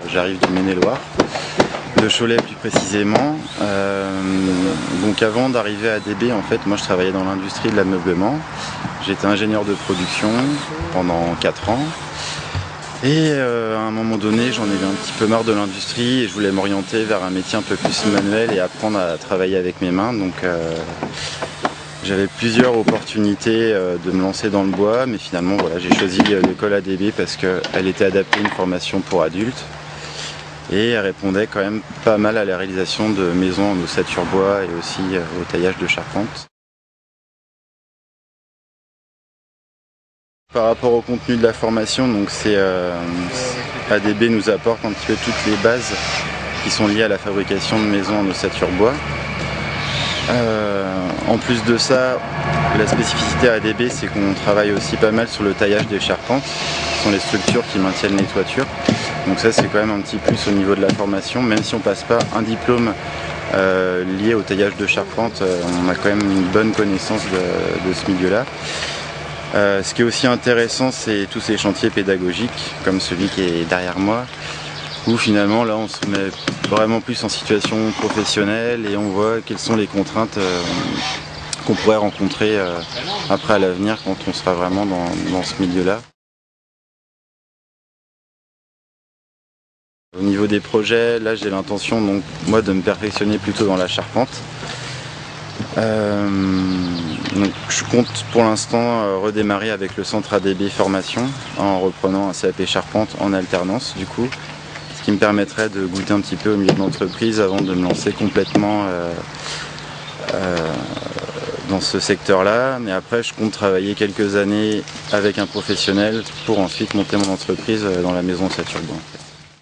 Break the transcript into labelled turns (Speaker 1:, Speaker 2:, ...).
Speaker 1: J'arrive du Maine-et-Loire, de Cholet plus précisément. Donc avant d'arriver à ADB, en fait, moi je travaillais dans l'industrie de l'ameublement. J'étais ingénieur de production pendant 4 ans. Et à un moment donné, j'en avais un petit peu marre de l'industrie et je voulais m'orienter vers un métier un peu plus manuel et apprendre à travailler avec mes mains. Donc j'avais plusieurs opportunités de me lancer dans le bois, mais finalement voilà, j'ai choisi l'école ADB parce qu'elle était adaptée à une formation pour adultes et elle répondait quand même pas mal à la réalisation de maisons en ossature bois et aussi au taillage de charpente. Par rapport au contenu de la formation, donc ADB nous apporte un petit peu toutes les bases qui sont liées à la fabrication de maisons en ossature bois. En plus de ça, la spécificité à ADB, c'est qu'on travaille aussi pas mal sur le taillage des charpentes, qui sont les structures qui maintiennent les toitures. Donc ça, c'est quand même un petit plus au niveau de la formation, même si on passe pas un diplôme lié au taillage de charpente, on a quand même une bonne connaissance de ce milieu-là. Ce qui est aussi intéressant, c'est tous ces chantiers pédagogiques, comme celui qui est derrière moi, où finalement là on se met vraiment plus en situation professionnelle et on voit quelles sont les contraintes qu'on pourrait rencontrer après à l'avenir quand on sera vraiment dans ce milieu-là. Au niveau des projets, là j'ai l'intention donc moi de me perfectionner plutôt dans la charpente. Donc, je compte pour l'instant redémarrer avec le centre ADB formation en reprenant un CAP charpente en alternance du coup, ce qui me permettrait de goûter un petit peu au milieu de l'entreprise avant de me lancer complètement dans ce secteur-là. Mais après je compte travailler quelques années avec un professionnel pour ensuite monter mon entreprise dans la maison ossature bois.